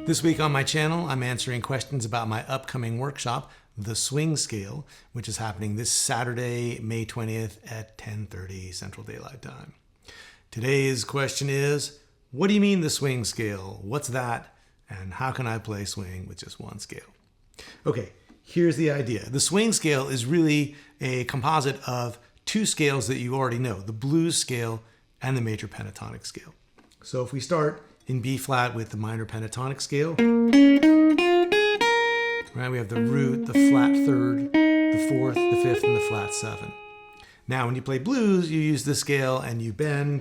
This week on my channel, I'm answering questions about my upcoming workshop, The Swing Scale, which is happening this Saturday, May 20th at 10:30 Central Daylight Time. Today's question is, what do you mean the swing scale? What's that? And how can I play swing with just one scale? Okay, here's the idea. The swing scale is really a composite of two scales that you already know, the blues scale and the major pentatonic scale. So if we start in B flat with the minor pentatonic scale, right? We have the root, the flat third, the fourth, the fifth, and the flat seven. Now, when you play blues, you use this scale and you bend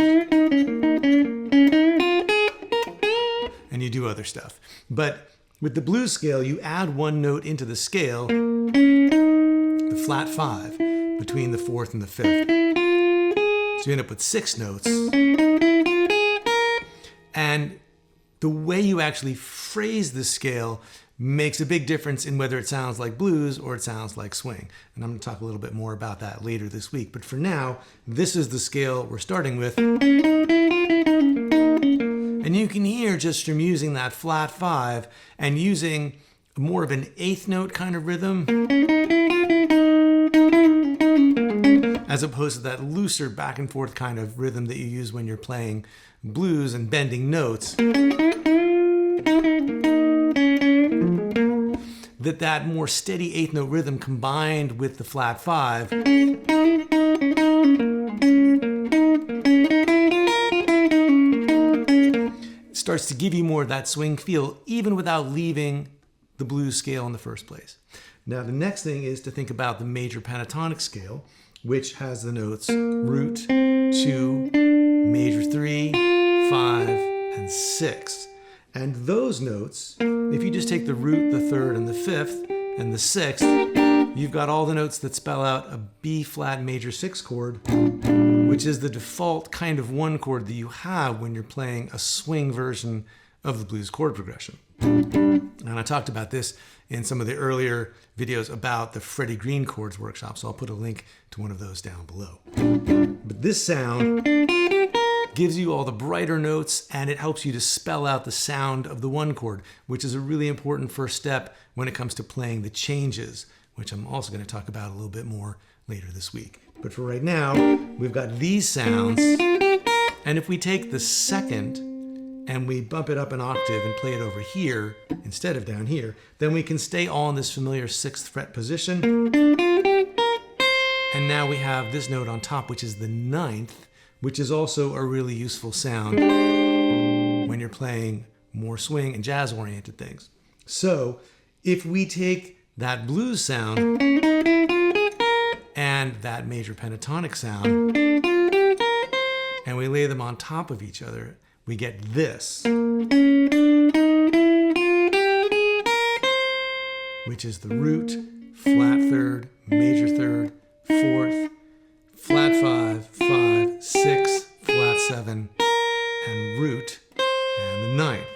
and you do other stuff. But with the blues scale, you add one note into the scale, the flat five, between the fourth and the fifth. So you end up with 6 notes. And the way you actually phrase the scale makes a big difference in whether it sounds like blues or it sounds like swing. And I'm going to talk a little bit more about that later this week. But for now, this is the scale we're starting with. And you can hear just from using that flat 5 and using more of an 8th note kind of rhythm, as opposed to that looser back and forth kind of rhythm that you use when you're playing blues and bending notes, that more steady 8th note rhythm combined with the flat 5 starts to give you more of that swing feel, even without leaving the blues scale in the first place. Now, the next thing is to think about the major pentatonic scale, which has the notes root, 2, major 3, 5, and 6. And those notes, if you just take the root, the third, and the fifth, and the sixth, you've got all the notes that spell out a B flat major 6 chord, which is the default kind of 1 chord that you have when you're playing a swing version of the blues chord progression. And I talked about this in some of the earlier videos about the Freddie Green chords workshop, so I'll put a link to one of those down below. But this sound gives you all the brighter notes, and it helps you to spell out the sound of the 1 chord, which is a really important first step when it comes to playing the changes, which I'm also going to talk about a little bit more later this week. But for right now, we've got these sounds, and if we take the second and we bump it up an octave and play it over here instead of down here, then we can stay all in this familiar 6th fret position. And now we have this note on top, which is the 9th, which is also a really useful sound when you're playing more swing and jazz-oriented things. So if we take that blues sound and that major pentatonic sound and we lay them on top of each other, we get this, which is the root, flat third, major third, fourth, flat 5, 5, 6, flat 7, and root, and the 9th.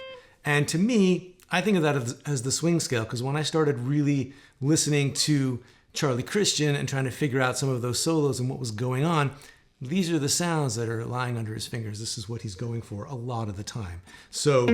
And to me, I think of that as the swing scale, because when I started really listening to Charlie Christian and trying to figure out some of those solos and what was going on, these are the sounds that are lying under his fingers. This is what he's going for a lot of the time. So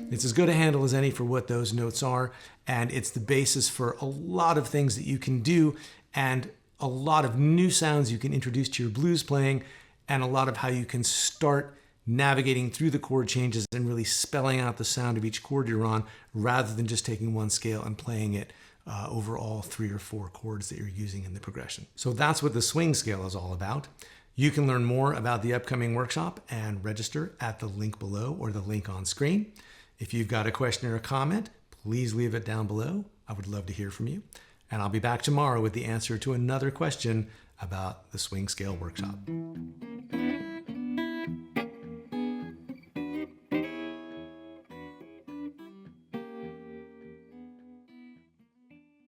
it's as good a handle as any for what those notes are, and it's the basis for a lot of things that you can do and a lot of new sounds you can introduce to your blues playing, and a lot of how you can start navigating through the chord changes and really spelling out the sound of each chord you're on, rather than just taking one scale and playing it over all 3 or 4 chords that you're using in the progression. So that's what the swing scale is all about. You can learn more about the upcoming workshop and register at the link below or the link on screen. If you've got a question or a comment, please leave it down below. I would love to hear from you. And I'll be back tomorrow with the answer to another question about the swing scale workshop.